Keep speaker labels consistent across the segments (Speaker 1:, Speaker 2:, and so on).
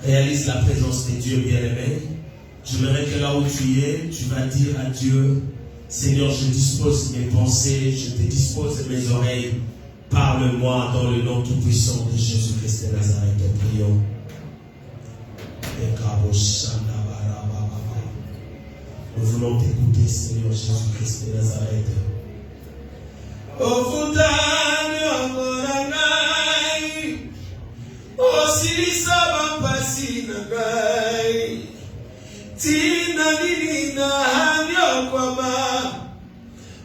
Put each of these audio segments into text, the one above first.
Speaker 1: Réalise la présence de Dieu bien-aimé. J'aimerais que là où tu es, tu vas dire à Dieu, Seigneur, je dispose mes pensées, je te dispose mes oreilles. Parle-moi dans le nom tout-puissant de Jésus-Christ de Nazareth. Prions. Nous voulons t'écouter, Seigneur Jésus-Christ de Nazareth.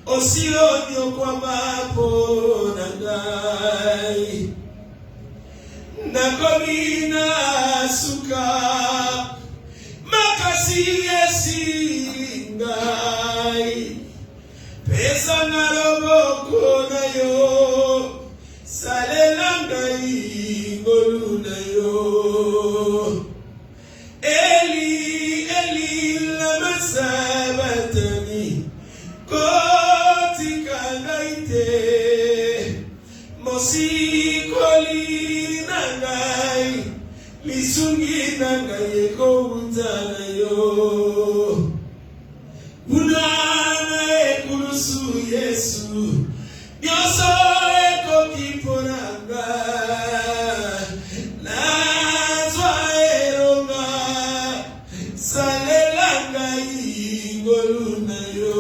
Speaker 2: Osionyo kwa mapo nangai nakomina suka makasi esingai pesa ngaloboko na yo salela ngai ngolu na yo Eli Eli lama sabatani Mosikoli nangai lisungi nangai koutana yo Unana ekulusu Yesu Nyoso eko kiporanga Nazwa eronga Salelanga ingoluna yo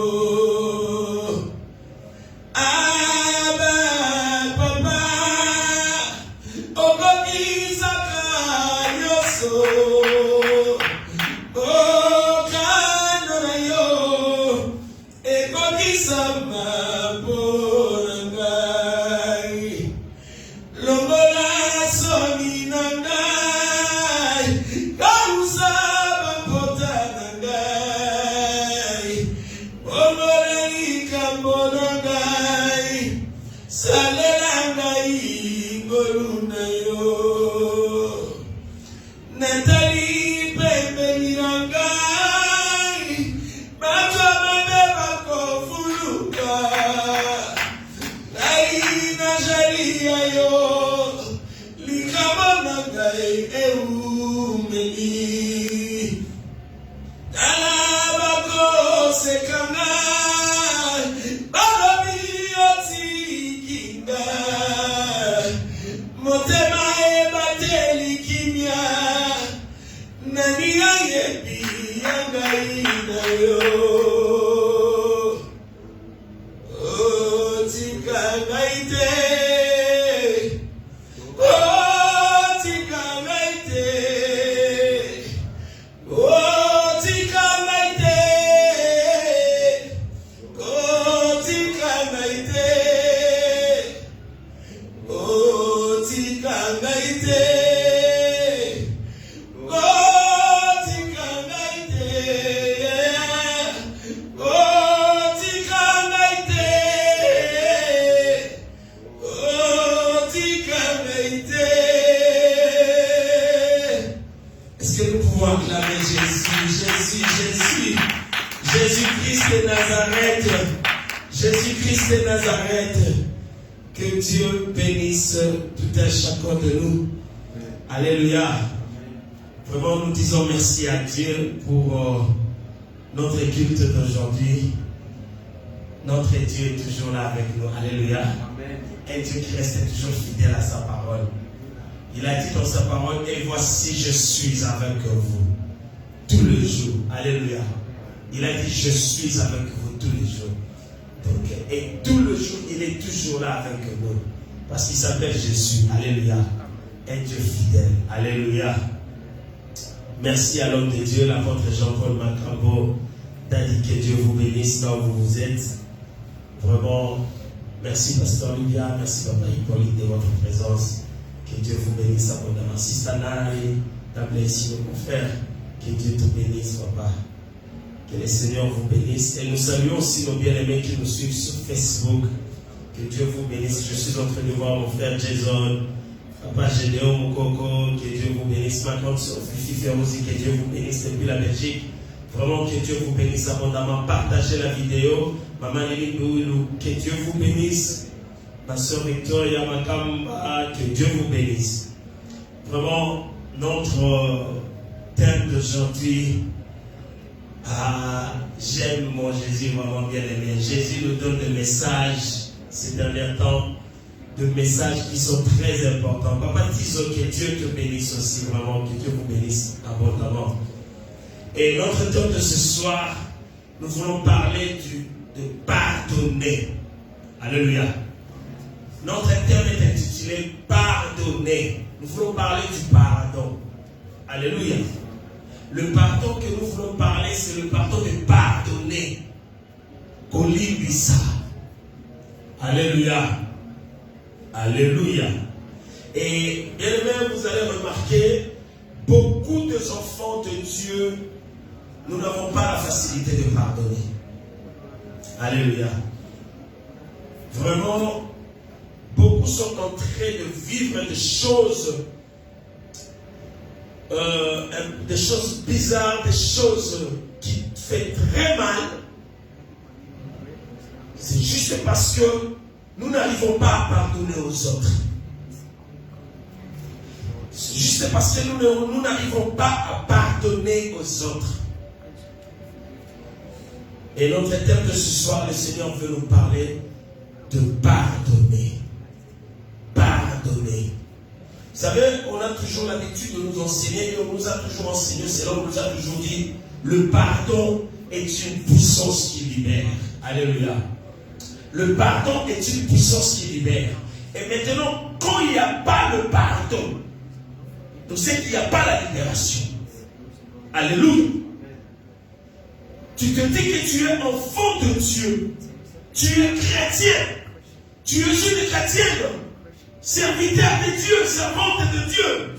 Speaker 1: Jésus-Christ de Nazareth, que Dieu bénisse tout un chacun de nous. Alléluia. Vraiment, nous disons merci à Dieu pour notre culte d'aujourd'hui. Notre Dieu est toujours là avec nous. Alléluia. Un Dieu qui reste toujours fidèle à sa parole. Il a dit dans sa parole, et voici, je suis avec vous tous les jours. Alléluia. Il a dit, je suis avec vous tous les jours. Donc, et tout le jour, il est toujours là avec nous. Parce qu'il s'appelle Jésus. Alléluia. Un Dieu fidèle. Alléluia. Merci à l'homme de Dieu, l'apôtre Jean-Paul Macambo, d'Adi, que Dieu vous bénisse là où vous êtes. Vraiment, merci Pasteur Olivia, merci Papa Hippolyte de votre présence. Que Dieu vous bénisse abondamment. Sistanari, d'appeler ici nos confrères. Que Dieu te bénisse, Papa. Que le Seigneur vous bénisse. Et nous saluons aussi nos bien-aimés qui nous suivent sur Facebook. Que Dieu vous bénisse. Je suis en train de voir mon frère Jason, Papa Gédéon Moukoko. Que Dieu vous bénisse. Ma grande soeur Fifi Ferrozi, que Dieu vous bénisse depuis la Belgique. Vraiment, que Dieu vous bénisse abondamment. Partagez la vidéo. Maman Nelly Bouilou, que Dieu vous bénisse. Ma soeur Victoria Makamba, que Dieu vous bénisse. Vraiment, Notre thème d'aujourd'hui, j'aime mon Jésus, vraiment bien aimé. Jésus nous donne des messages ces derniers temps, des messages qui sont très importants. Papa Tiso, que Dieu te bénisse aussi, vraiment, que Dieu vous bénisse abondamment. Et notre thème de ce soir, nous voulons parler de pardonner. Alléluia. Notre thème est intitulé Pardonner. Nous voulons parler du pardon. Alléluia. Le pardon que nous voulons parler, c'est le pardon de pardonner. Kolibisa. Alléluia. Alléluia. Et bien aimé, vous allez remarquer, beaucoup des enfants de Dieu, nous n'avons pas la facilité de pardonner. Alléluia. Vraiment, beaucoup sont en train de vivre des choses bizarres, des choses qui font très mal. C'est juste parce que nous n'arrivons pas à pardonner aux autres. C'est juste parce que nous n'arrivons pas à pardonner aux autres. Et notre thème de ce soir, le Seigneur veut nous parler de pardonner. Pardonner. Vous savez, on a toujours l'habitude de nous enseigner, et on nous a toujours enseigné, c'est là on nous a toujours dit, le pardon est une puissance qui libère. Alléluia. Le pardon est une puissance qui libère. Et maintenant, quand il n'y a pas le pardon, on sait qu'il n'y a pas la libération. Alléluia. Tu te dis que tu es enfant de Dieu. Tu es chrétien. Tu es une chrétienne. Serviteur de Dieu, servante de Dieu.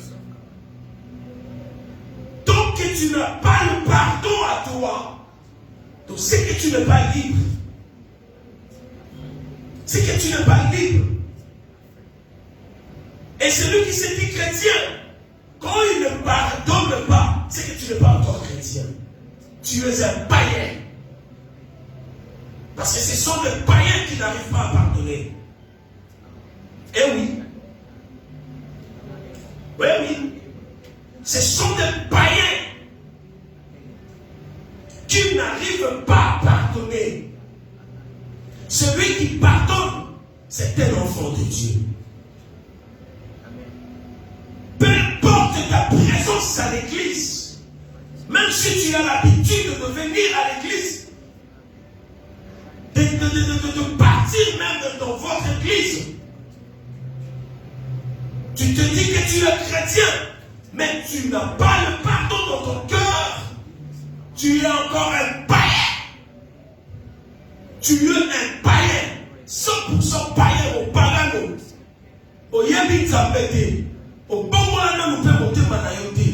Speaker 1: Tant que tu n'as pas le pardon à toi, donc c'est que tu n'es pas libre. C'est que tu n'es pas libre. Et celui qui se dit chrétien, quand il ne pardonne pas, c'est que tu n'es pas encore chrétien. Tu es un païen. Parce que ce sont les païens qui n'arrivent pas à pardonner. Eh oui. Oui, oui. Ce sont des païens qui n'arrivent pas à pardonner. Celui qui pardonne, c'est un enfant de Dieu. Peu importe ta présence à l'église, même si tu as l'habitude de venir à l'église, de partir même dans votre église, tu te dis que tu es chrétien, mais tu n'as pas le pardon dans ton cœur, tu es encore un païen. Tu es un païen, 100% païen au pagano. Au yabi tzambete, au bongolana nous fait monter manayote.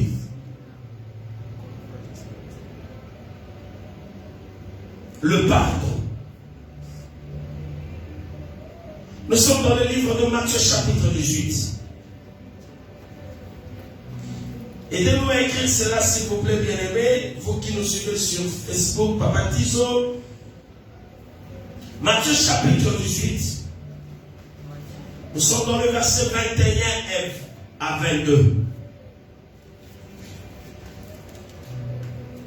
Speaker 1: Le pardon. Nous sommes dans le livre de Matthieu chapitre 18. Aidez-nous à écrire cela s'il vous plaît, bien-aimés, vous qui nous suivez sur Facebook, Papa Tiso. Matthieu chapitre 18. Nous sommes dans le verset 21 à 22.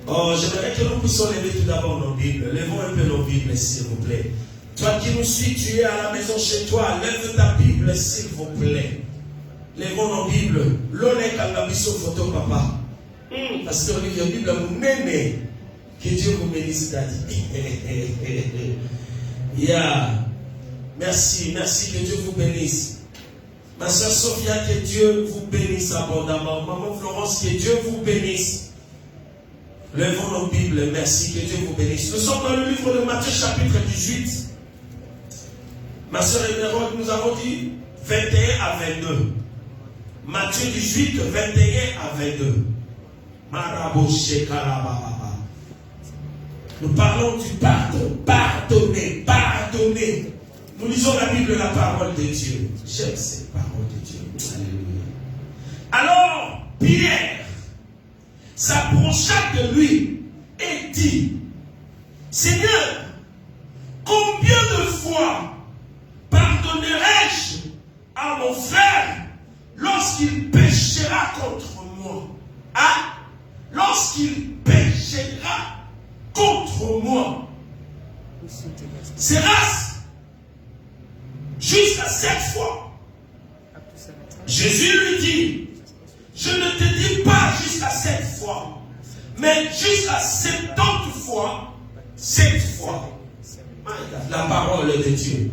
Speaker 1: Oh, j'aimerais que nous puissions lever tout d'abord nos Bibles. Levons un peu nos Bibles, s'il vous plaît. Toi qui nous suis, tu es à la maison chez toi. Lève ta Bible, s'il vous plaît. Levons nos Bibles. L'on est quand la mission photo, papa. Parce que la Bible, mon néné. Que Dieu vous bénisse, daddy. Yeah. Merci, merci, que Dieu vous bénisse. Ma soeur Sophia, que Dieu vous bénisse abondamment. Maman Florence, que Dieu vous bénisse. Levons nos Bibles, merci, que Dieu vous bénisse. Nous sommes dans le livre de Matthieu chapitre 18. Ma soeur Émeraude, nous avons dit 21 à 22. Matthieu 18, 21 à 22. Marabo Shekarababa. Nous parlons du pardon. Pardonner, pardonner. Nous lisons la Bible, la parole de Dieu. J'aime cette parole de Dieu. Alléluia. Alors, Pierre s'approcha de lui et dit, Seigneur, combien de fois pardonnerai-je à mon frère lorsqu'il péchera contre moi. Ah, lorsqu'il péchera contre moi, sera jusqu'à 7 fois. Jésus lui dit, je ne te dis pas jusqu'à 7 fois, mais jusqu'à 70 fois, 7 fois. La parole de Dieu.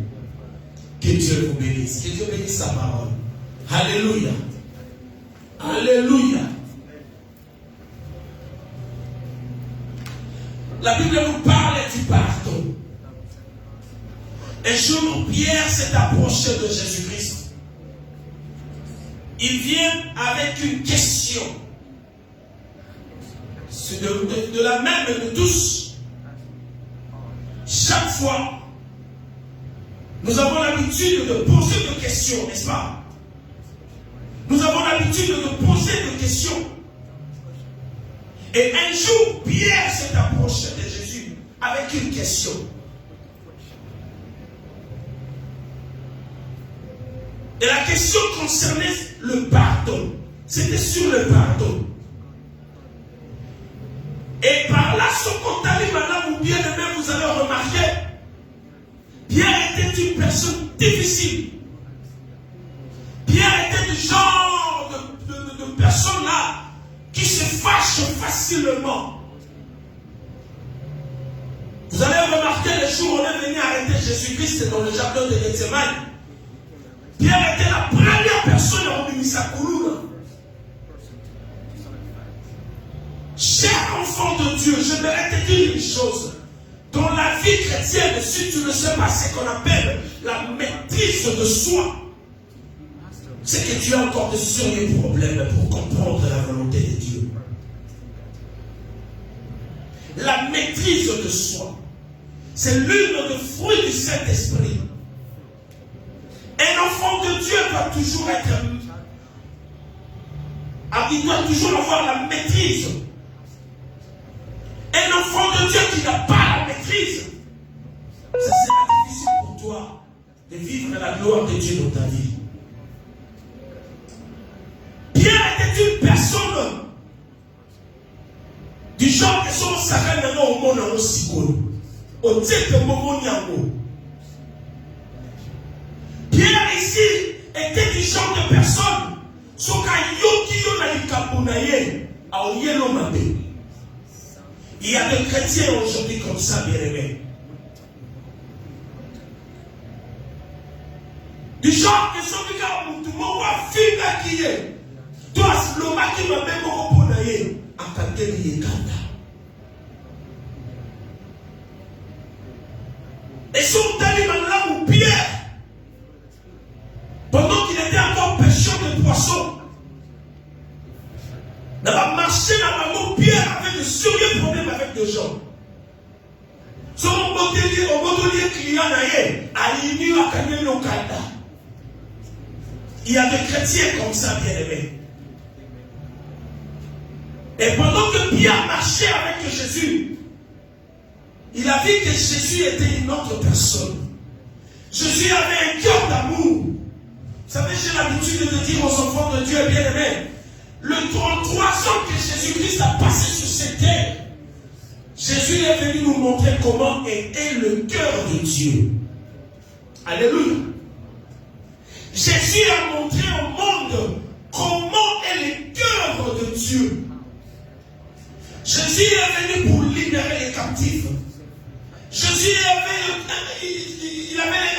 Speaker 1: Que Dieu vous bénisse. Que Dieu bénisse sa parole. Alléluia. Alléluia. La Bible nous parle du pardon. Un jour, Pierre s'est approché de Jésus-Christ. Il vient avec une question. C'est de la même de tous. Chaque fois, nous avons l'habitude de poser des questions, n'est-ce pas? Nous avons l'habitude de poser des questions. Et un jour, Pierre s'est approché de Jésus avec une question. Et la question concernait le pardon. C'était sur le pardon. Et par là, ce qu'on t'a dit maintenant, ou bien même vous allez remarquer, Pierre était une personne difficile. Pierre était du genre de personne là qui se fâche facilement. Vous allez remarquer le jour où on est venu arrêter Jésus-Christ dans le jardin de Gethsemane. Pierre était la première personne à remis sa couronne. Cher enfant de Dieu, je voudrais te dire une chose. Dans la vie chrétienne, si tu ne sais pas ce qu'on appelle la maîtrise de soi, c'est que tu as encore de sérieux problèmes pour comprendre la volonté de Dieu. La maîtrise de soi, c'est l'une des fruits du Saint-Esprit. Un enfant de Dieu doit toujours être... Il doit toujours avoir la maîtrise. Un enfant de Dieu qui n'a pas la maîtrise, ça sera difficile pour toi de vivre la gloire de Dieu dans ta vie. Pierre était une personne du genre que son sacrement au monde en Osiko, au titre de Momoniango. Pierre ici était du genre de personne, son kayoki yo na likabunaye, a oyelo mabe. Il y a des chrétiens aujourd'hui comme ça, bien aimés. Du genre que ceux qui ont tout le monde a fini qui est. Toi, le mari qui m'a même reponaillé, à canter les cantards. Et son tali là où Pierre, pendant qu'il était encore pêcheur de poissons, dans la marché, dans la Pierre avait de sérieux problèmes avec des gens. Son motelier client a l'inu à Kanye Lokanda. Il y a des chrétiens comme ça, bien aimés. Et pendant que Pierre marchait avec Jésus, il a vu que Jésus était une autre personne. Jésus avait un cœur d'amour. Vous savez, j'ai l'habitude de dire aux enfants de Dieu, bien aimés, le 33 ans que Jésus-Christ a passé sur cette terre, Jésus est venu nous montrer comment était le cœur de Dieu. Alléluia. Jésus a montré au monde comment est le cœur de Dieu. Jésus est venu pour libérer les captifs. Jésus avait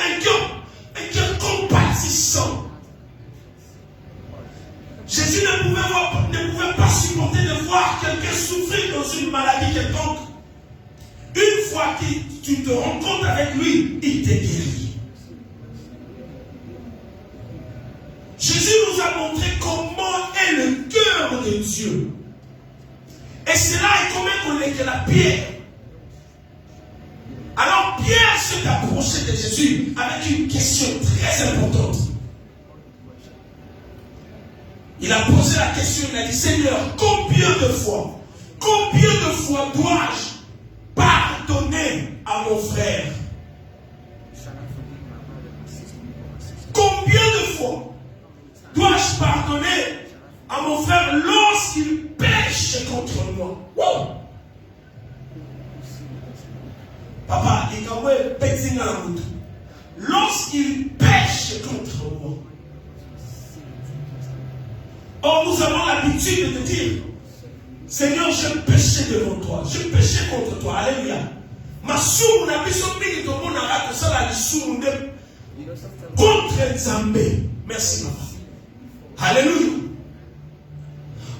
Speaker 1: un cœur compatissant. Jésus ne pouvait pas supporter de voir quelqu'un souffrir dans une maladie quelconque. Une fois que tu te rencontres avec lui, il te guérit. Jésus nous a montré comment est le cœur de Dieu. Et cela est comme un la pierre. Alors Pierre s'est approché de Jésus avec une question très importante. Il a posé la question, il a dit, Seigneur, combien de fois dois-je pardonner à mon frère? Combien de fois dois-je pardonner à mon frère lorsqu'il pêche contre moi. Wow. Papa, lorsqu'il pêche contre moi. Or, nous avons l'habitude de dire, Seigneur, j'ai péché devant toi, j'ai péché contre toi. Alléluia. Ma sourd n'a pas sommi de mon arabe, ça la sourd contre Nzambé. Merci, papa. Alléluia.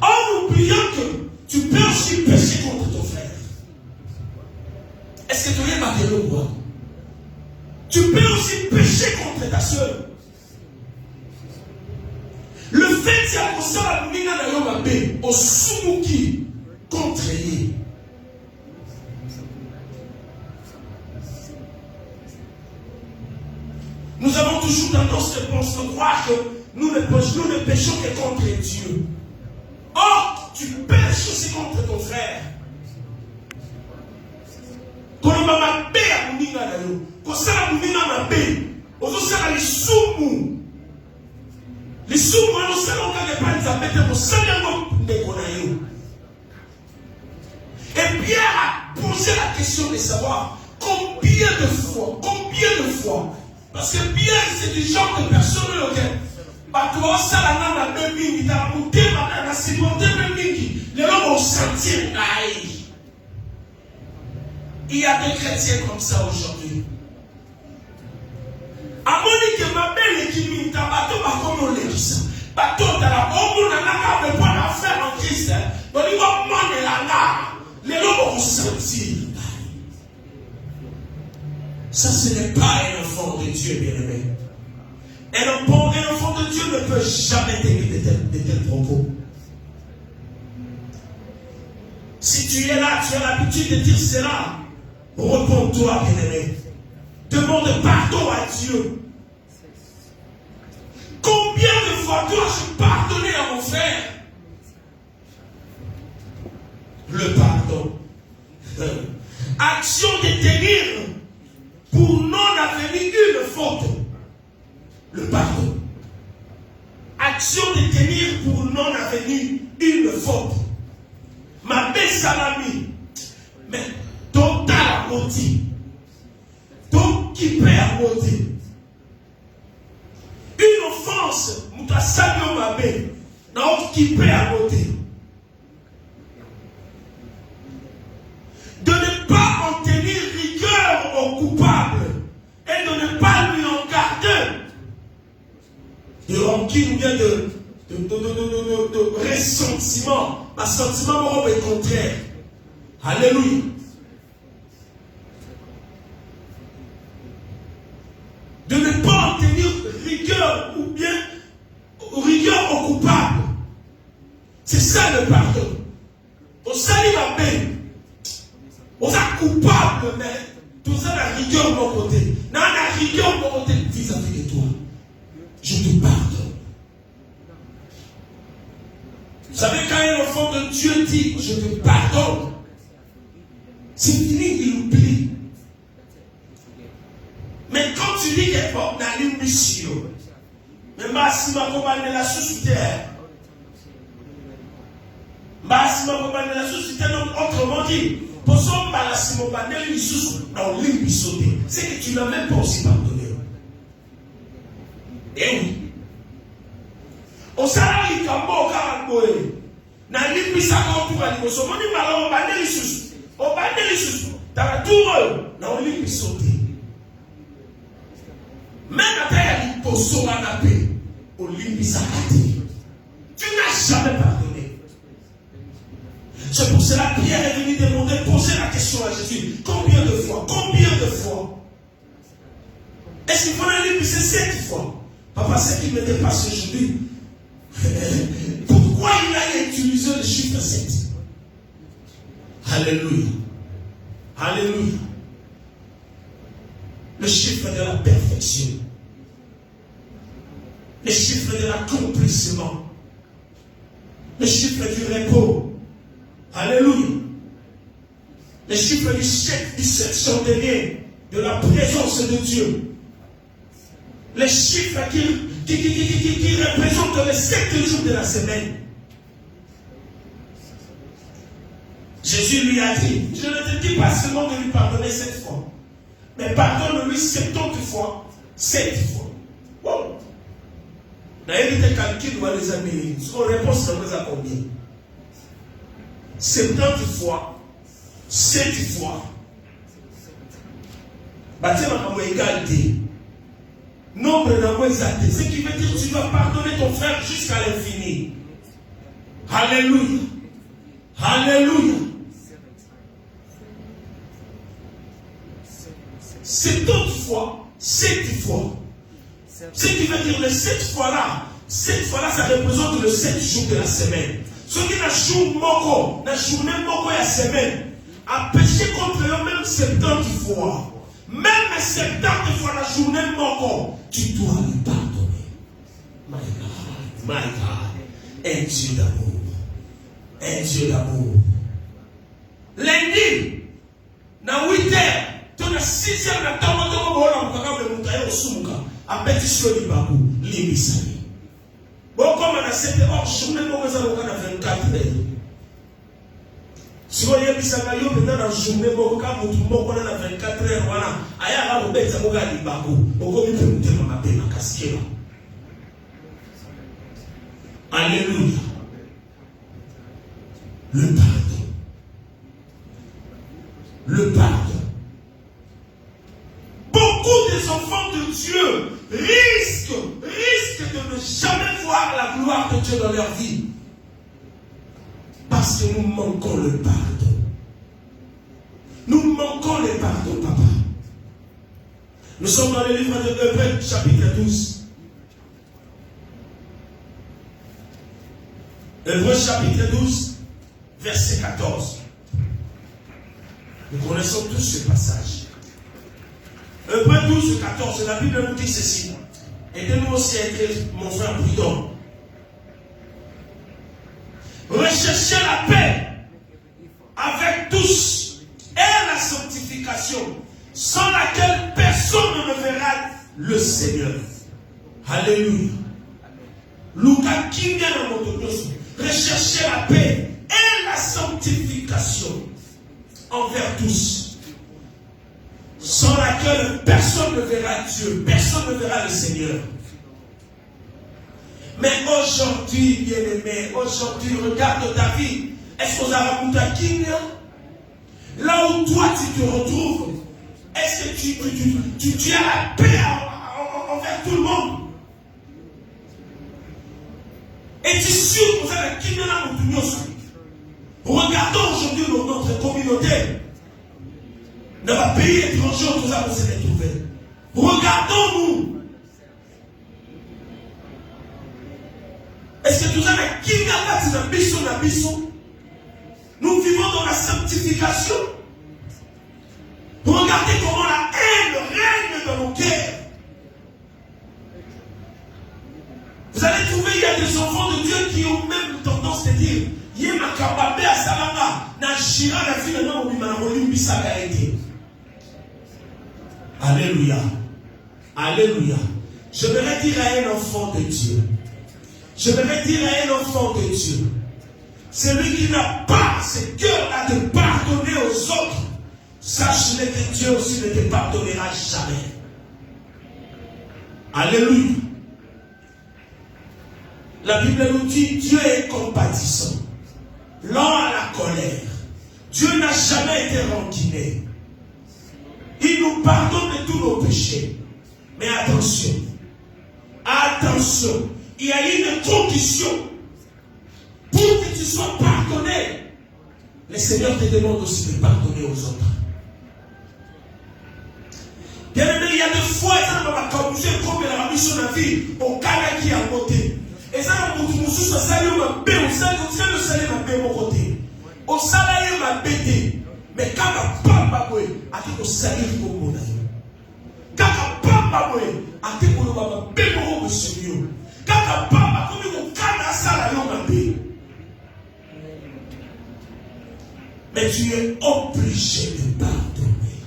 Speaker 1: En oubliant que tu peux aussi pécher contre ton frère. Est-ce que tu es marqué le roi? Tu peux aussi pécher contre ta soeur. Le fait qu'il y a ça la mina na yomabe au sumuki contre lui. Nous avons toujours tendance de croire que nous ne péchons que contre Dieu. Or, tu pêches aussi contre ton frère. Quand on m'a bé à Mounina Nayo, quand ça la Mounina m'a bé, on se sert à les soumous. Les soumous, on se sert à pas les abeilles, on se sert à les Gonayo. Et Pierre a posé la question de savoir combien de fois, parce que Pierre c'est du genre de personne auquel il y a des chrétiens comme ça aujourd'hui. Amonique ma belle qui m'invite à comme on l'a dit ça. Bateau de la bombe, on a pas de affaire en Christ. Donc il va demander la les gens vont sentir. Ça, ce n'est pas un enfant de Dieu, bien-aimé. Un enfant de Dieu ne peut jamais tenir de tels propos. Si tu es là, tu as l'habitude de dire cela, repends-toi, bien-aimé. Demande pardon à Dieu. Combien de fois dois-je pardonner à mon frère? Le pardon. Action de tenir pour non avenir une faute. Le pardon. Action de tenir pour non avenir une faute. Ma belle salami. Mais ton tas maudit. Ton qui perd maudit. Une offense, mouta salio ma belle. Non, qui perd maudit. De ne pas en tenir rigueur au coupable et de ne pas lui en garder de rancune ou bien de ressentiment. Un sentiment est contraire. Alléluia. De ne pas en tenir rigueur ou bien rigueur au coupable. C'est ça le pardon. On salue la peine. On est coupable, mais tout ça la rigueur de mon côté. Non, la rigueur de mon côté vis-à-vis de toi. Je te pardonne. Vous savez, quand un enfant de Dieu dit je te pardonne, c'est fini, il oublie. Mais quand tu dis que bon, dans l'ambition, mais Massima Komane la sous-terre, Massima Komane la sous-terre, autrement dit, pour son Massimo Banel, dans l'ambition, c'est que tu n'as même pas aussi pardonné. Eh oui. On s'est dit qu'à mort, n'a l'impression qu'on pourra dire, on dit malheur, on va aller sous. On va aller sous. Dans la tour, dans l'impression. Même quand il y a une potion à la paix, on l'impression. Tu n'as jamais pardonné. C'est pour cela que Pierre est venu demander, poser la question à Jésus. Combien de fois? Est-ce qu'il faut aller l'impression 7 fois? Papa, ce qui me dépasse aujourd'hui, pourquoi il a utilisé le chiffre 7? Alléluia. Alléluia. Le chiffre de la perfection. Le chiffre de l'accomplissement. Le chiffre du repos. Alléluia. Le chiffre du 7 dernier de la présence de Dieu. Les chiffres qui représentent les 7 jours de la semaine. Jésus lui a dit, je ne te dis pas seulement de lui pardonner 7 fois, mais pardonne-lui 70 fois, 7 fois. Wow. D'ailleurs, il était calculé, les amis. Son réponse, ça nous a combien? 70 fois, 7 fois. Bâtir ma égalité. Nombre d'amour exalté. Ce qui veut dire que tu dois pardonner ton frère jusqu'à l'infini. Alléluia. Alléluia. 70 fois, 7 fois. Ce qui veut dire les 7 fois-là, ça représente le 7 jours de la semaine. Ce qui n'a jour moko, la journée moko et la semaine, a péché contre eux même 70 fois. Même 70 fois la journée moko, tu dois lui pardonner. My God, my God, un Dieu d'amour. Un Dieu d'amour. Lundi, dans 8 heures, tu as 6 heures, tu as a pétition du babou, l'immisali. Bon, comme on a 7 heures, je ne sais pas si on a 24 heures. Si on a 24 heures, on a 24 heures, voilà. Aya va bête, on a dit babou. On va me ma peine à casquer. Alléluia. Le pardon. Le pardon. Beaucoup des enfants de Dieu risquent de ne jamais voir la gloire de Dieu dans leur vie. Parce que nous manquons le pardon. Nous manquons le pardon, papa. Nous sommes dans le livre de Hébreux, chapitre 12. Hébreux, chapitre 12, verset 14. Nous connaissons tous ce passage. Hébreux 12, 14, la Bible nous dit ceci. Aidez-nous aussi à être, mon frère prudent. Recherchez la paix avec tous et la sanctification, sans laquelle personne ne verra le Seigneur. Alléluia. Luka Kinga na mototoso. Recherchez la paix et la sanctification envers tous, sans laquelle personne ne verra Dieu, personne ne verra le Seigneur. Mais aujourd'hui, bien-aimé, aujourd'hui, regarde ta vie. Est-ce qu'on a raconté là où toi tu te retrouves, est-ce que tu as la paix envers tout le monde? Et tu es sûr que vous avez quitté la montagne? Regardons aujourd'hui notre communauté. Dans un pays étranger, nous avons se retrouver. Regardons-nous. Est-ce que nous avons quitté la mission? Nous vivons dans la sanctification. Regardez comment la haine règne dans nos cœurs. Vous allez trouver, il y a des enfants de Dieu qui ont même tendance à dire Yema Kababé à Salama, Najira la vie de l'homme, Bisaka été. Alléluia. Alléluia. Je voudrais dire à un enfant de Dieu. Je voudrais dire à un enfant de Dieu. Celui qui n'a pas ce cœur-là de pardonner aux autres, sache-le que Dieu aussi ne te pardonnera jamais. Alléluia. La Bible nous dit Dieu est compatissant, lent à la colère. Dieu n'a jamais été rancunier. Il nous pardonne de tous nos péchés. Mais attention, attention, il y a une condition. Pour que tu sois pardonné, le Seigneur te demande aussi de pardonner aux autres. Bien aimé, il y a des fois, dans ma communauté, comme la mission de la vie, au Canada qui a monté. Et ça, on ça salue ma paix, on salue le salaire ma paix, mon côté. On salue ma bête. Mais quand on parle, à qui on salue pour mon ami. Quand on parle, à qui on va paix pour mon Seigneur. Quand on parle, comme on canne à ça, ma paix. Mais tu es obligé de pardonner.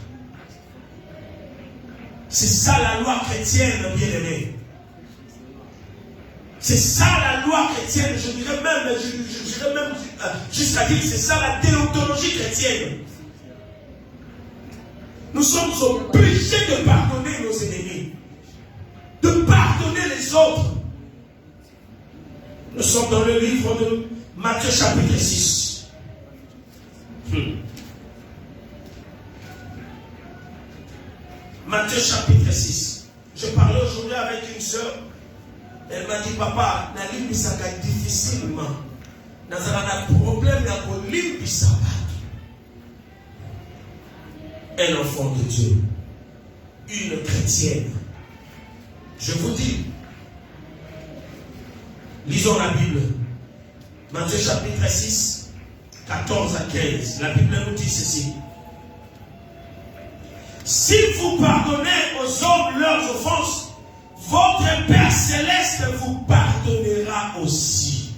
Speaker 1: C'est ça la loi chrétienne, bien-aimé. C'est ça la loi chrétienne. Je dirais même jusqu'à dire que c'est ça la déontologie chrétienne. Nous sommes obligés de pardonner nos ennemis, de pardonner les autres. Nous sommes dans le livre de Matthieu chapitre 6. Matthieu chapitre 6. Je parlais aujourd'hui avec une soeur. Elle m'a dit, papa, la ligne ça va difficilement. Nous avons un problème avec la ligne ça un enfant de Dieu, une chrétienne. Je vous dis, lisons la Bible. Matthieu chapitre 6, 14 à 15. La Bible nous dit ceci. Si vous pardonnez aux hommes leurs offenses, votre Père Céleste vous pardonnera aussi.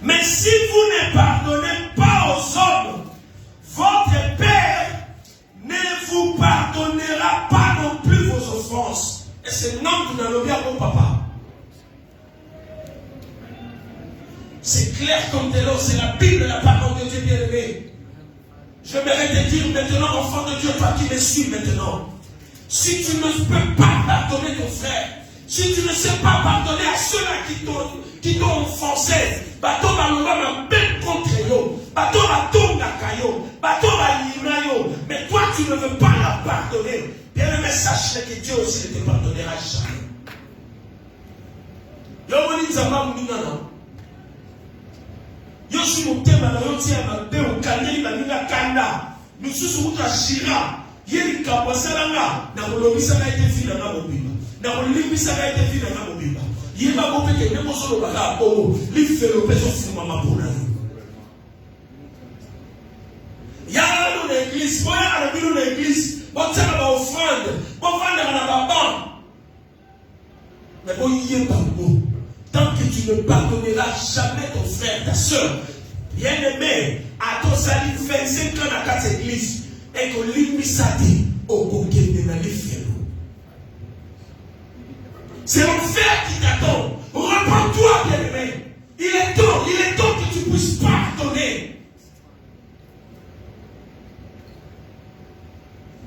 Speaker 1: Mais si vous ne pardonnez pas aux hommes, votre Père ne vous pardonnera pas non plus vos offenses. Et c'est non que nous allons bien mon papa. C'est clair comme de l'eau, c'est la Bible, la parole de Dieu bien-aimé. Je m'aimerais te dire maintenant, enfant de Dieu, toi qui me suis maintenant, si tu ne peux pas pardonner ton frère, si tu ne sais pas pardonner à ceux-là qui t'ont offensé, bateau va me mettre contre eux, bateau va tomber à caillou, bateau va l'inayo, mais toi tu ne veux pas la pardonner. Bien-aimé, sache que Dieu aussi ne te pardonnera jamais. Yo moni nzamba muningana. Yo si motema na yo tia mabe okanyeli baninga kanda. Mususu mutu ashira. Yeli kabasalanga na kolobisa na ete fina na mobimba. Na kolibisa na ete fina na mobimba. Yeba kopeke ne mosolo baka o li felo peso fuma mapona. Ya no na église, boya ala bino na église. Bon, ça va offrande. Bon, offrande à la banque. Mais bon, il y a pas mot. Tant que tu ne pardonneras jamais ton frère, ta soeur, bien aimé, à ton salut, 25 ans à 4 églises, et que l'immisadi au coquet de la vie. C'est l'enfer qui t'attend. Repends-toi, bien aimé. Il est temps que tu puisses pardonner.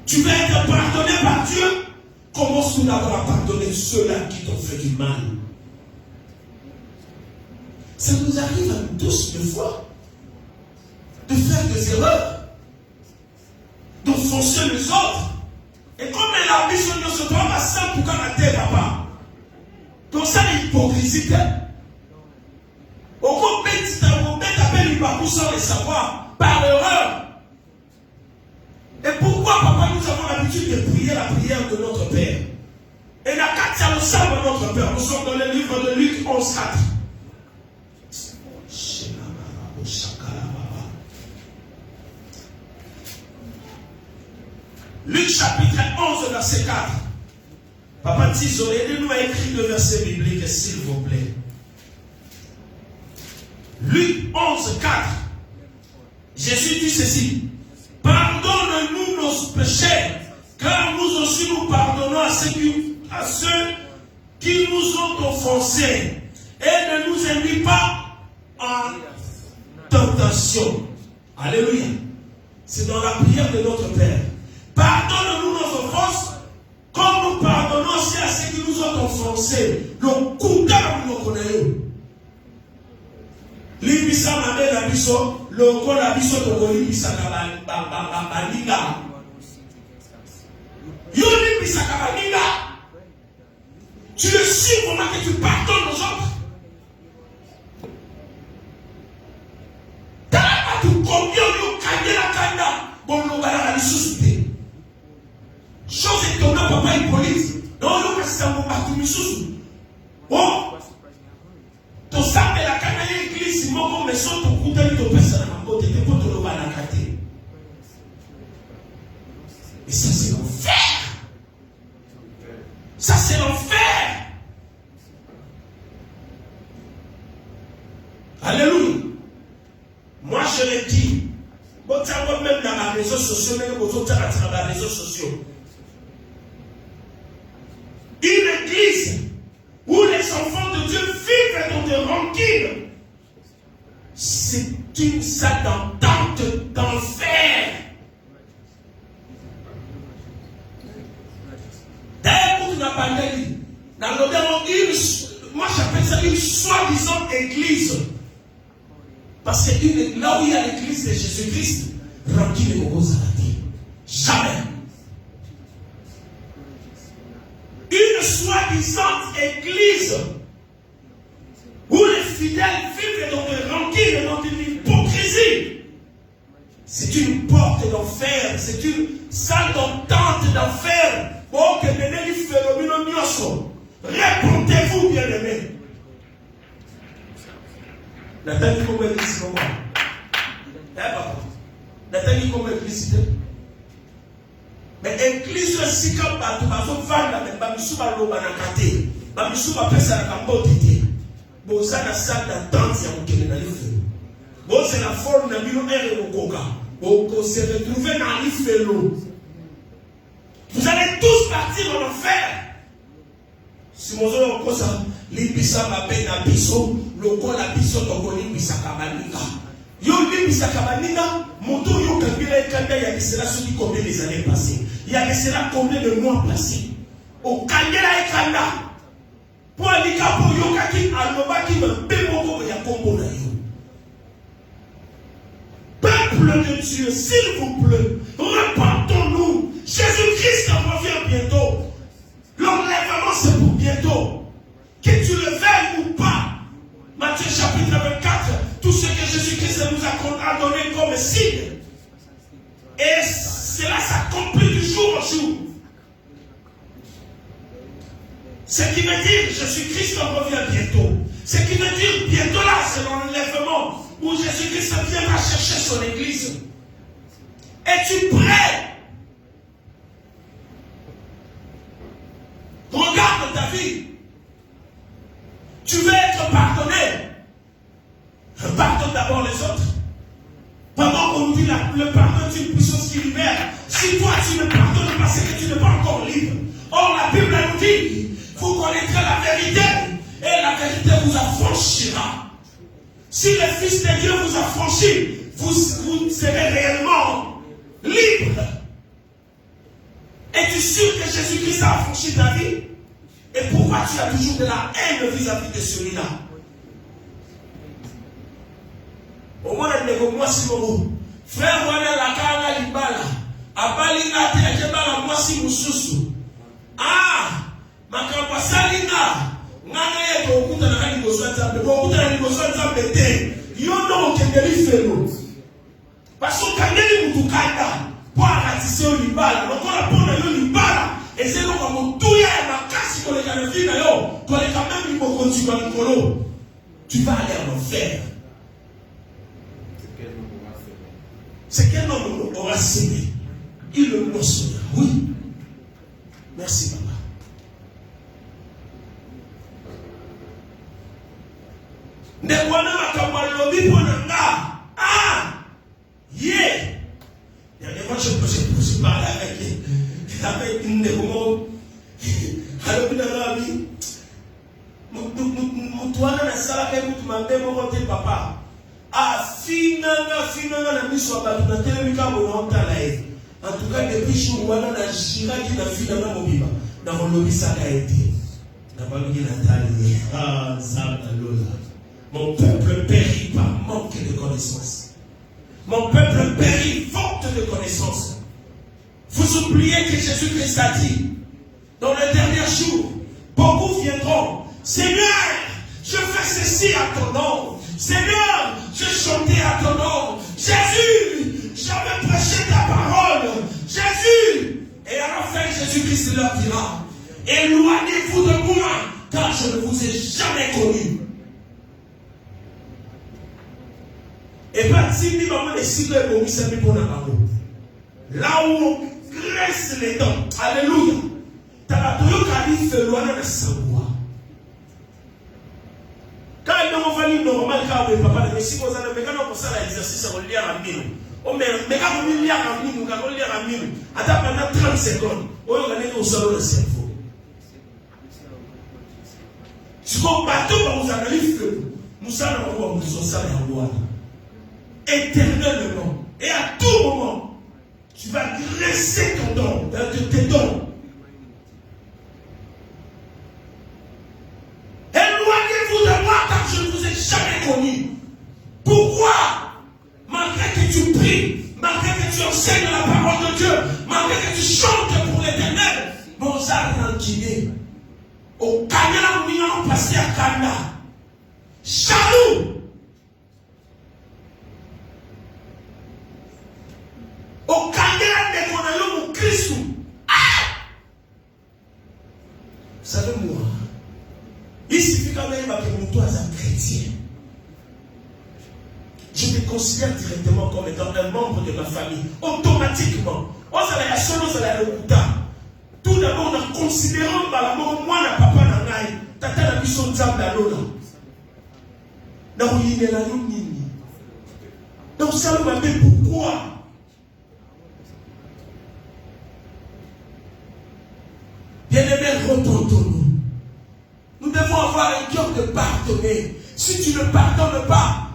Speaker 1: Tu vas être pardonné par Dieu. Commence d'abord à pardonner ceux-là qui t'ont fait du mal. Ça nous arrive à nous tous des fois de faire des erreurs, d'offenser les autres. Et comme la mission ne se trouve pas simple pour qu'on la terre, papa. Donc ça, l'hypocrisie. Au gros, t'appelles l'hypocrisie sans le savoir, par erreur. Et pourquoi, papa, nous avons l'habitude de prier la prière de notre Père? Et la carte, ça nous semble notre Père. Nous sommes dans le livre de Luc 11, 4. Luc chapitre 11, verset 4. Papa Tiso, aidez-nous à écrire le verset biblique, s'il vous plaît. Luc 11, 4. Jésus dit ceci. Pardonne-nous nos péchés, car nous aussi nous pardonnons à ceux qui nous ont offensés. Et ne nous induis pas en tentation. Alléluia. C'est dans la prière de notre Père. Pardonne-nous nos offenses, comme nous pardonnons aussi à ceux qui nous ont offensés. Le coup d'arme nous connaissons. Libisa mame na biso, loko na biso toko libisa baninga. Yo libisa baninga. Tu es sûr vraiment que tu pardonnes aux autres? T'as tu combien de kanya kanda bon no bala la susute. Chose étonnante papa Hippolyte. Non yo kasi mo batu misusu. Bon. To sape la kanda l'église moko meso to kutani to pesa na makote te poto lo bala kate. Et ça c'est l'enfer. Ça c'est l'enfer. Alléluia. Moi je le dis. Bon, tu as même dans les réseaux sociaux, même aux autres dans les réseaux sociaux. Une église où les enfants de Dieu vivent dans des rancunes. c'est une salle d'entente d'enfer. D'ailleurs, pour la pandémie, dans le moi j'appelle ça une soi-disant église. Parce que là où il y a l'église de Jésus-Christ, remplit les gros arrêtés. Jamais. Une soi-disant église où les fidèles vivent dans des rancunes, dans une hypocrisie. C'est une porte d'enfer, c'est une salle d'entente d'enfer. Bon, que venez lui faire le minonioso. Répondez-vous, bien-aimés. Nathalie, comment est-ce que c'est? Papa. Nathalie, comment est-ce que c'est? Mais l'église aussi, comme tu vas vendre, mais Bamisou va l'eau, Banakate. Bamisou va faire ça à la motité. Bon, ça, la salle d'attente, c'est un peu dans les feux. Bon, c'est la forme de l'eau et le coca. Bon, on s'est retrouvé dans les feux. Vous allez tous partir en enfer. Si mon zone comme ça, l'ibisa m'a peine à biso, le col à biso, donc on l'ibisa kabaninga. Yo l'ibisa kabaninga, mon tour yo kambira et kanda, il y a cela sur combien des années passées. Il y a cela combien de mois passés. Au kandela et kanda. Pour aller pour yo kaki, aloba qui me bémoko ya kombo na yo. Peuple de Dieu, s'il vous plaît, repentons-nous. Jésus-Christ revient bientôt. L'enlèvement, c'est pour bientôt. Que tu le veuilles ou pas. Matthieu chapitre 24, tout ce que Jésus-Christ nous a donné comme signe. Et cela s'accomplit du jour au jour. Ce qui veut dire Jésus-Christ revient bientôt. Ce qui veut dire bientôt là, c'est l'enlèvement où Jésus-Christ viendra chercher son église. Es-tu prêt? Regarde ta vie. Tu veux être pardonné. Pardonne d'abord les autres. Pendant qu'on nous dit le pardon est une puissance qui libère. Si toi tu ne pardonnes pas, c'est que tu n'es pas encore libre. Or la Bible nous dit, vous connaîtrez la vérité et la vérité vous affranchira. Si le Fils de Dieu vous affranchit, vous serez réellement libre. Es-tu sûr que Jésus-Christ a affranchi ta vie? Et pourquoi tu as toujours de la haine vis-à-vis de celui-là? Au moins, moi, si mon frère, moi, la kanga libala, abalinga te akebala moi si mususu. Ah, makamba salina, ngana ye ko kuta na kali boswa nzambe, ko kuta na boswa nzambe te. Yo no okendeli felo. Parce que kandeli mutukanda. Pour ratisser au libala, donc on a pour le libala, et c'est donc comme tout y a ma casse pour les canadiens, qu'on est quand même libre de continuer à l'écolo. Tu vas aller en enfer. C'est quel nom on aura sémé? Il le mentionne. Oui. Merci, papa. Ne wana makamwa lobi pour nanga. Ah! Yeah! Et moi, je parle avec une des moments. Alors, Moutouana na sala ke mutumambe mokote papa. Ah, finanga na miso abatu na telemika mononta la e. En tout cas, depuis Chouana na jiraki na finanga mobiba. Na molobisa ka été. Na baluki na tali. Ah, Zamba Lola. Mon peuple périt par manque de connaissance. Mon peuple périt faute de connaissance. Vous oubliez que Jésus-Christ a dit, dans les derniers jours, beaucoup viendront. Seigneur, je fais ceci à ton nom. Seigneur, je chantais à ton nom. Jésus, j'avais prêché ta parole. Jésus. Et à la fin, Jésus-Christ leur dira, éloignez-vous de moi, car je ne vous ai jamais connu. Et pas si nous avons décidé de nous pour là où on graisse les dents. Alléluia. Tabatou Kali fait loin de savoir. Quand nous avons fait normal, quand on papa, mais si vous avez fait l'exercice, on lit à mine. On met quand on lit à mine, quand on lit à mine, attends pendant 30 secondes, on va aller au salon de cerveau. Si on bateau, vous avez fait, nous allons avoir besoin de ça à éternellement. Et à tout moment, tu vas dresser ton don, tes dons. Éloignez-vous de moi car je ne vous ai jamais connu. Pourquoi? Malgré que tu pries, malgré que tu enseignes la parole de Dieu, malgré que tu chantes pour l'Éternel, bon, ça a tranquillé. Au Kanya, nous avons passé à Kanda. Jaloux. Au Kanya, nous avons Christ. Vous savez, moi, il suffit quand même que toi, un chrétien. Je me considère directement comme étant un membre de ma famille. Automatiquement. Tout d'abord, en considérant la mort, moi, la papa, la naï, tata, la mission de Zamba, l'ona. Donc, ça m'a dit pourquoi? Bien-aimés, repentons-nous. Nous devons avoir un cœur de pardonner. Si tu ne pardonnes pas,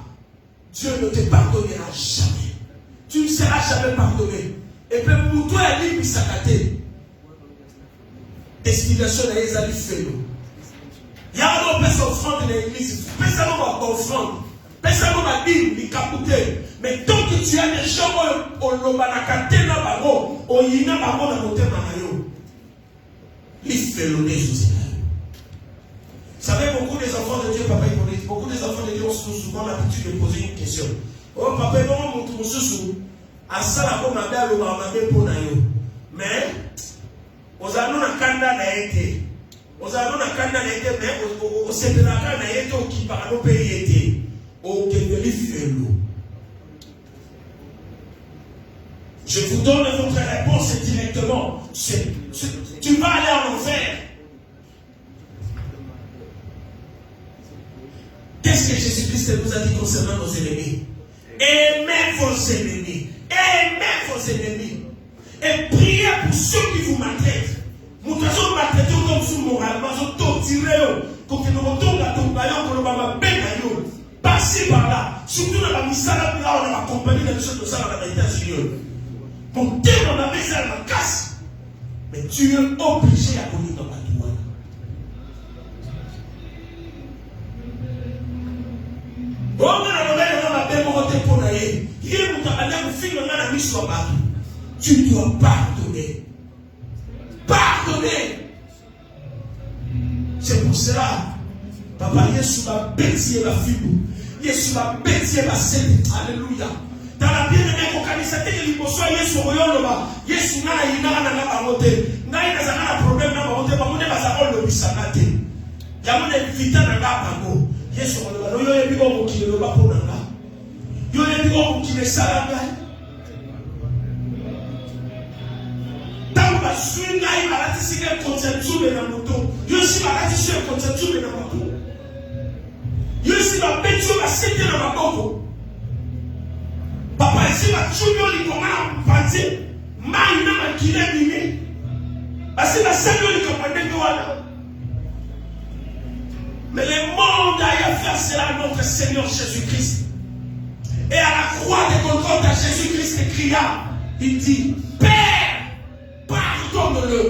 Speaker 1: Dieu ne te pardonnera jamais. Tu ne seras jamais pardonné. Et puis pour toi, il y a des destination à Esalie Félo. Il y a un peu d'offrande de l'église. Personne ne va offrande. Personne ne va dire, il capote. Mais tant que tu as des gens au Lobanakate, au Yina, au Namote Manayo, il fait le Jésus. Vous savez, beaucoup des enfants de Dieu, papa, beaucoup des enfants de Dieu ont souvent l'habitude de poser une question. Oh, papa, comment mon sous à ça, la bonne mabé, le mabé pour nayo. Mais, aux anneaux na kanda na été. Aux anneaux na kanda na été, mais au sédénaka na été, au qui par nos pays été. Au Kébeli Félo. Je vous donne votre réponse directement. Tu vas aller en enfer. Qu'est-ce que Jésus-Christ nous a dit concernant nos ennemis? Aimez vos ennemis. Aimez vos ennemis. Et priez pour ceux qui vous maltraitent. Nous devons maltraiter comme sous moralement, nous torturer, pour que nous retournions à ton baillon, pour nous faire bien. Passez par là. Surtout dans la misala, là, on a accompagné les choses de ça dans la méditation. Mon Dieu, on a mis ça dans la casse. Mais tu es obligé à connaître dans la douane. Tu dois pardonner. Pardonner. C'est pour cela, papa, Yesu va bêtiser la fibre. Yesu va bêtiser la scène. Alléluia. Dans la bien-aimée, quand il s'était dit que Yesu va Yesu n'a pas problème, n'a pas de bisagate. Il y a un vita dans la Yesu va le faire. Il y a un qui ne s'arrête pas. Tant que je suis là, il va laisser un concept de la moto. Je suis là, il va un concept de la moto. Je suis là, il va laisser la moto. Papa, ici, va tuer les commandes à penser. Mais il n'a pas qu'il est miné. Parce que la seule qui commande de toi. Mais le monde a fait cela à notre Seigneur Jésus-Christ. Et à la croix de Golgotha, Jésus-Christ cria, il dit, Père, pardonne-le.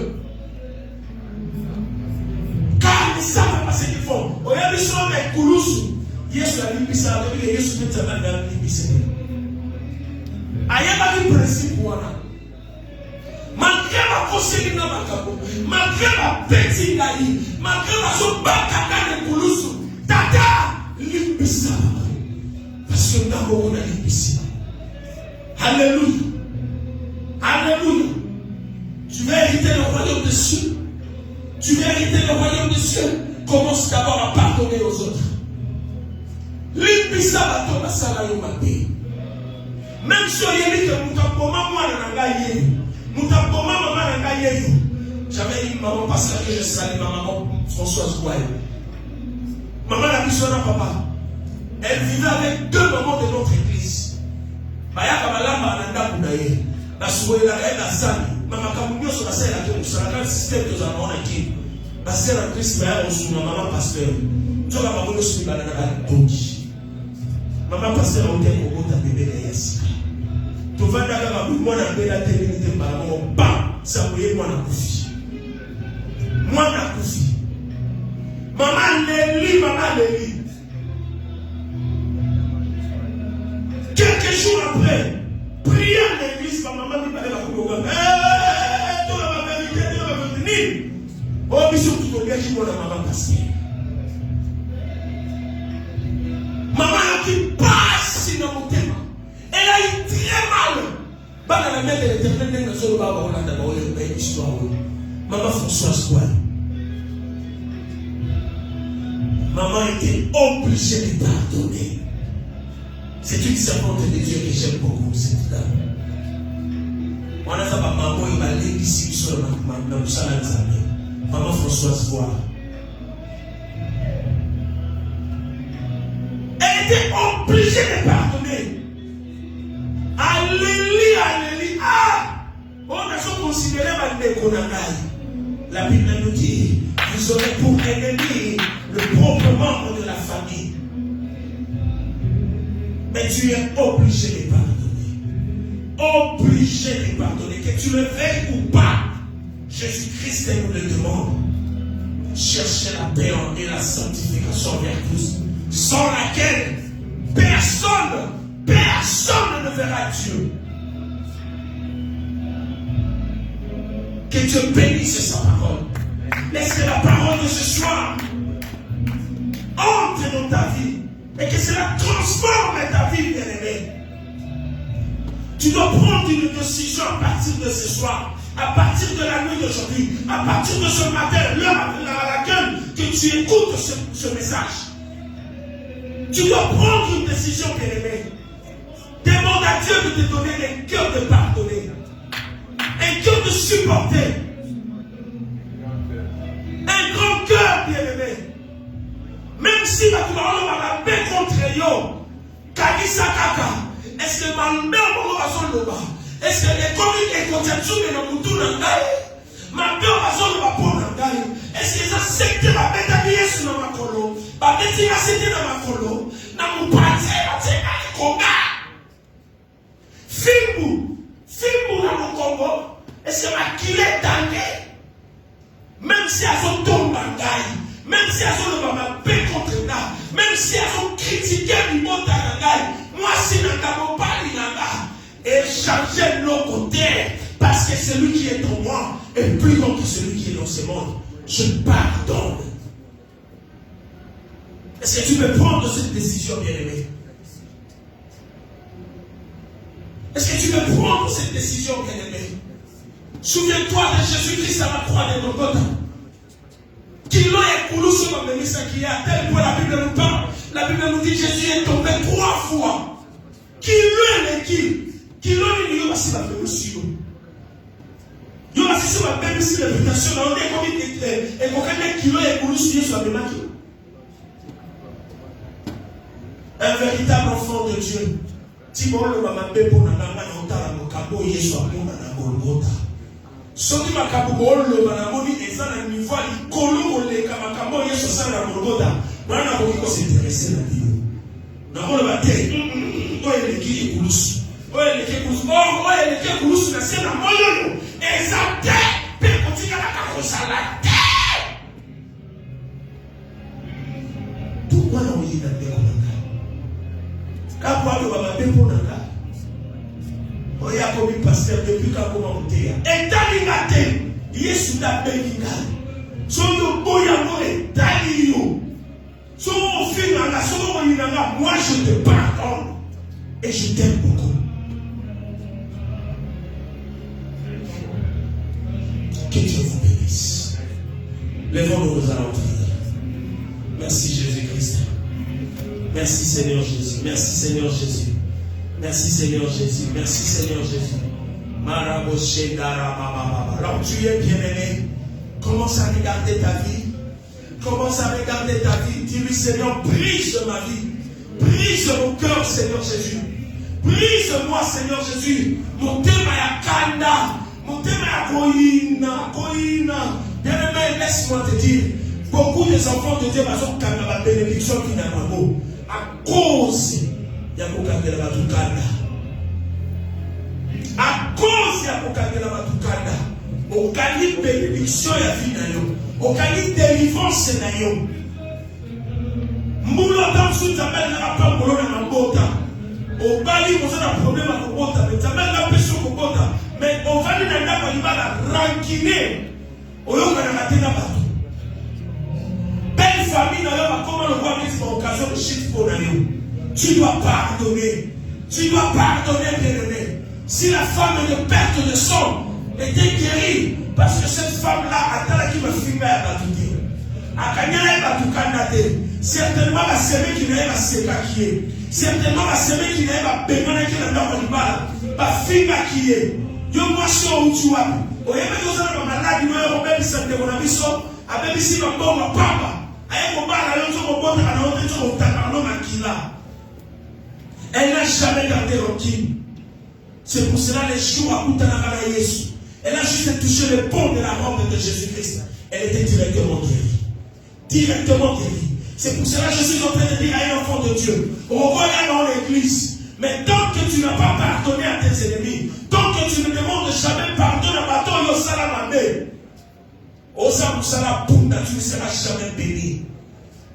Speaker 1: Car ils savent pas ce qu'ils font. On a vu ça avec Koulousou. Yesu a dit ça, il a dit Yesu peut t'amener à l'immiscer. Ayez vu le principe, voilà. Malgré ma conseillère dans ma capo, malgré ma petite naïe, malgré ma sombaka de Koulousou, tata, l'immiscer. Parce que nous avons un ici. Alléluia. Alléluia. Tu veux hériter le royaume des cieux. Tu veux hériter le royaume des cieux. Commence d'abord à pardonner aux autres. L'immiscer va tomber à Salayo Mabé. Même si on dit que nous avons maman nangaye, nous avons maman nangaye. J'avais dit maman parce que je salue ma maman Françoise Gouaille. Maman la mission à papa. Elle vivait avec deux mamans de notre église. Maya Kamalama Ananda Koudaye. La souhait la reine Assani. Maman Kamounio sur la scène à sur la grande système que nous avons acquis. La scène à Christ Maya sur ma maman pasteur. Tu vas m'avoir sur la Banana Doki. Maman pasteur a été au bout de bébé. ici. Tu vas d'ailleurs moi na bela télévision par mon pas ça voyait moi na koufi. Moi na koufi. Maman Nelly. Quelques jours après, prier à l'église, ma maman dit, tu vas venir. Oh, mais surtout, tu dois dire, maman passe. Maman qui passe dans mon thème. Elle a eu très mal. Dans la main de l'éternel, dans le bas, on a d'abord une histoire. Maman Françoise, quoi? Maman était obligée de pardonner. C'est une servante de Dieu que j'aime beaucoup, cette dame. On a ça, maman, il va aller ici sur le salon. Maman Françoise, voilà. Elle était obligée de pardonner. Alléluia. Ah! On a considéré la Bible nous dit, vous aurez pour ennemi le propre membre de la famille. Mais tu es obligé de pardonner. Obligé de pardonner. Que tu le veuilles ou pas. Jésus-Christ nous le demande. Cherchez la paix et la sanctification vers tous. Sans laquelle personne ne verra Dieu. Que Dieu bénisse sa parole. Laisse que la parole de ce soir entre dans ta vie. Et que cela transforme ta vie, bien-aimée. Tu dois prendre une décision à partir de ce soir, à partir de la nuit d'aujourd'hui, à partir de ce matin, l'heure à laquelle que tu écoutes ce message. Tu dois prendre une décision, bien-aimée. Demande à Dieu de te donner un cœur de pardonner, un cœur de supporter, un grand cœur, bien-aimé. Même si tu vas la paix contre yo, Kalisa Kaka, est-ce que ma mère va s'en lever? Est-ce que les communes et conceptions de nos moutons n'ont ma mère va s'en lever? Est-ce que ça secte ma bête habillée sur ma colo? Ma bête va secte dans ma colo? N'a mon parti, ma Konga. Fimbu dans mon Congo. Est-ce que ma kilé d'année? Même si elles ont tombé en gaille. Même si elles ont ma paix contre là, même si elles ont critiqué le monde d'Angaï, moi si je n'ai pas l'Inanga, et changer nos côtés, parce que celui qui est en moi est plus grand que celui qui est dans ce monde. Je pardonne. Est-ce que tu peux prendre cette décision, bien-aimé? Est-ce que tu peux prendre cette décision, bien-aimé? Souviens-toi de Jésus-Christ à la croix de Golgotha. Kilo et Koulou sur ma mémisse qui est à tel point la Bible nous parle. La Bible nous dit que Jésus est tombé 3 fois. Kilo et qui? Kilo et Yo aussi la mémisse. Yo aussi sur ma mémisse la réputation. On est comme et qu'on Kilo et Koulou sur la mémisse. Un véritable enfant de Dieu. Timon le mama bebo na nanga na otala mokabo Yesu amona na Golgotha. Soki makambo oloba na moni eza na niveau likolo oleka makambo Yesu asala na Golgotha. Bana ko s'intéresser na Dieu. Na koloba te oyo eleki ekulusu. Oyo eleki ekulusu. Oyo eleki ekulusu na se na moyo eza te pe kotikala ka kosala te. Pourquoi on y a des quand on va me pour nanga, on y a commis pasteur depuis quand on monte. Et Dalingate, Yesu da Belinga. So yo boyango et Dalio. So au fin nanga, so au nanga, moi je te pardonne et je t'aime beaucoup. Que Dieu vous bénisse. Lèvons-nous, nous allons prier. Merci Jésus-Christ. Merci Seigneur Jésus. Merci Seigneur Jésus. Merci Seigneur Jésus. Merci Seigneur Jésus. Alors tu es bien-aimé. Commence à regarder ta vie. Commence à regarder ta vie. Dis-lui Seigneur, brise ma vie. Brise mon cœur Seigneur Jésus. Brise-moi Seigneur Jésus. Mon thème est kanda. Mon thème est koina. Bien-aimé, laisse-moi te dire. Beaucoup des enfants de Dieu ont la bénédiction qui n'a pas beau. À cause, il y a beaucoup de la Batukanda. À cause ya kokangela batukanda, okani bénédiction ya vie na yo, okani délivrance na yo. Mbulo tam su tamel na pa mbolo na mabota. Obali mo na problème à kobota, mais tamel na peso kobota, mais on va na ndako libala rankiner. Oyoka na matena bato. Belle famille na yo ba comment le voir mais c'est une occasion de chiffre pour na yo. Tu dois pardonner. Tu dois pardonner, bien-aimé. Si la femme de perte de sang était guérie, parce que cette femme-là, attends qui me filme à Batouki. À Kanyana Batoukandate, certainement la semaine qui n'avait pas sépaqué, certainement la semaine qui n'avait pas bégoné qui n'a pas mal, pas filme qui est. Yo moi sur où tu vas. Au yémen nous avons malade, nous avons même si on a mis ça, avec ici le bon papa. Aïe mon bar, alors tu vas à l'autre, tu vas à l'homme qui là. Elle n'a jamais gardé rancune. C'est pour cela les jours à Koutanagala Yesu. Elle a juste touché le pont de la robe de Jésus-Christ. Elle était directement guérie. Directement guérie. C'est pour cela que je suis en train de dire à un enfant de Dieu, reviens dans l'église. Mais tant que tu n'as pas pardonné à tes ennemis, tant que tu ne demandes jamais pardon à bateau Yosalamame, Osamoussala Punda, tu ne seras jamais béni.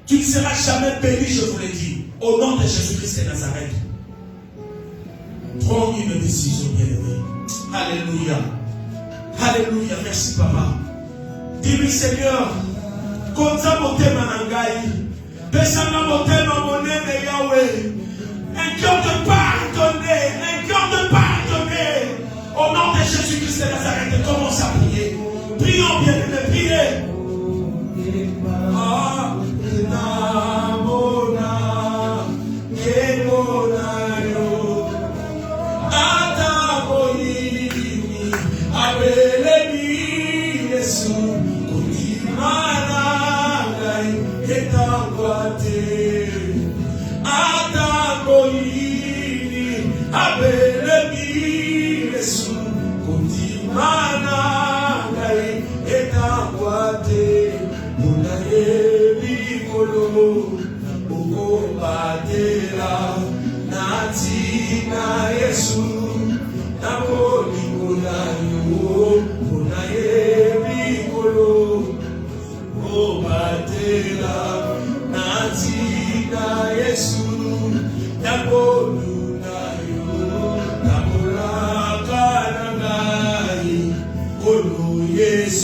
Speaker 1: Tu ne seras jamais béni, je vous l'ai dit. Au nom de Jésus-Christ de Nazareth. Prends une décision, bien-aimé. Alléluia. Alléluia. Merci, papa. Dis-lui, Seigneur, Konza motema nangai, Pesana motema monene Yahweh. Un cœur de pardonner, un cœur de pardonner. Au nom de Jésus-Christ de Nazareth, commence à prier. Prions, bien-aimé, priez. Ah,
Speaker 2: Yesu,